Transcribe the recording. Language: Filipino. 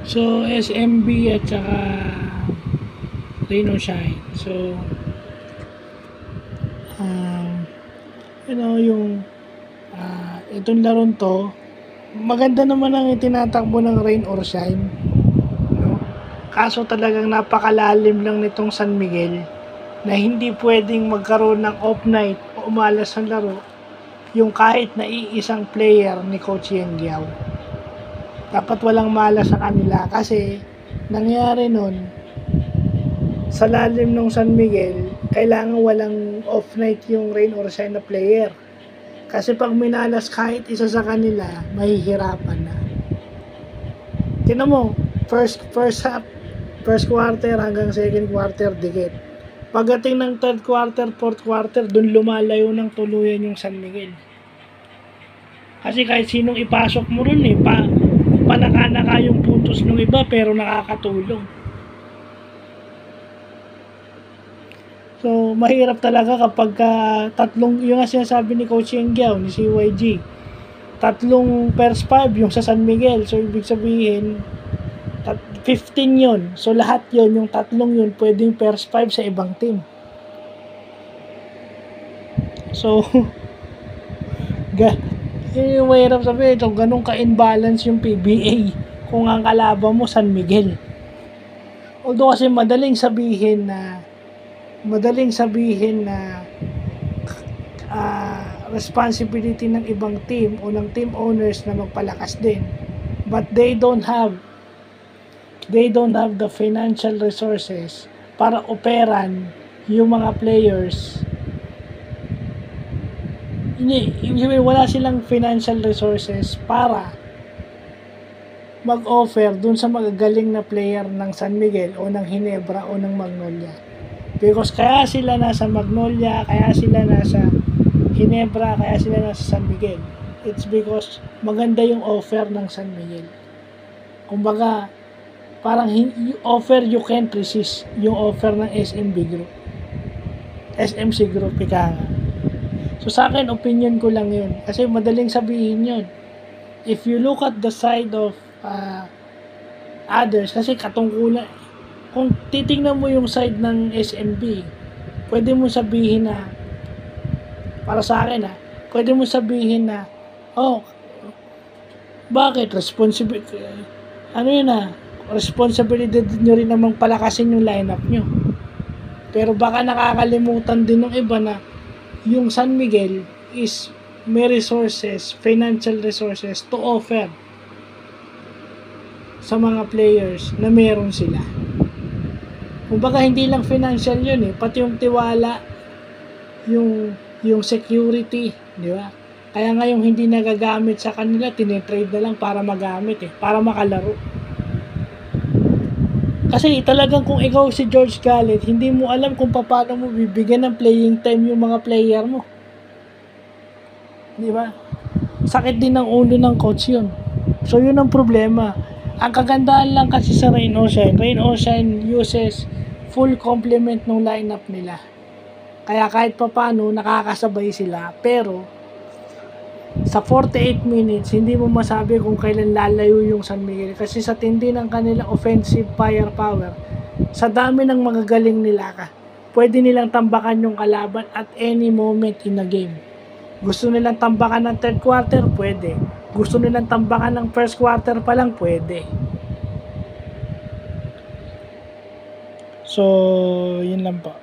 So, SMB at saka Rain or Shine. So, yung itong laron to, maganda naman ang itinatakbo ng Rain or Shine. No? Kaso talagang napakalalim lang nitong San Miguel na hindi pwedeng magkaroon ng off night o umalas ang laro yung kahit na iisang player ni Coach Yengyao. Dapat walang malas sa kanila kasi nangyari nun sa lalim ng San Miguel, kailangan walang off night yung Rain or Shine na player. Kasi pag minalas kahit isa sa kanila, mahihirapan na. Tingnan mo, first half, first quarter hanggang second quarter, dikit. Pagdating ng third quarter, fourth quarter, dun lumalayo ng tuluyan yung San Miguel. Kasi kahit sinong ipasok mo ron panaka-naka yung puntos ng iba pero nakakatulong. So, mahirap talaga kapag tatlong, yung nga sinasabi ni Coach Yengyao, ni CYG, tatlong first 5 yung sa San Miguel. So, ibig sabihin, 15 yun. So, lahat yun, yung tatlong yun, pwedeng first 5 sa ibang team. So, yung mahirap sabihin, so, ganun ka-imbalance yung PBA kung ang kalaban mo San Miguel. Although kasi madaling sabihin na responsibility ng ibang team o ng team owners na magpalakas din, but they don't have the financial resources para operan yung mga players. Wala silang financial resources para mag-offer dun sa magagaling na player ng San Miguel o ng Ginebra o ng Magnolia. Because kaya sila nasa Magnolia, kaya sila nasa Ginebra, kaya sila nasa San Miguel. It's because maganda yung offer ng San Miguel. Kumbaga, parang offer you can't resist yung offer ng SMC Group, ika nga. So sa akin, opinion ko lang yun. Kasi madaling sabihin yun. If you look at the side of others, kasi katungkulan, kung titingnan mo yung side ng SMB, pwede mo sabihin na, para sa akin pwede mo sabihin na, bakit? Responsibility nyo rin namang palakasin yung lineup nyo. Pero baka nakakalimutan din ng iba na yung San Miguel is may resources, financial resources to offer sa mga players na meron sila. Kumbaga hindi lang financial yun pati yung tiwala, yung security, di ba? Kaya nga yung hindi nagagamit sa kanila, tinitrade na lang para magamit para makalaro. Kasi talagang kung ikaw si George Gallet, hindi mo alam kung paano mo bibigyan ng playing time yung mga player mo. Di ba? Sakit din ng ulo ng coach yun. So yun ang problema. Ang kagandahan lang kasi sa Rain or Shine uses full complement ng lineup nila. Kaya kahit paano nakakasabay sila, pero sa 48 minutes, hindi mo masabi kung kailan lalayo yung San Miguel. Kasi sa tindi ng kanilang offensive firepower, sa dami ng magagaling nila pwede nilang tambakan yung kalaban at any moment in the game. Gusto nilang tambakan ng third quarter, pwede. Gusto nilang tambakan ng first quarter pa lang, pwede. So, yun lang po.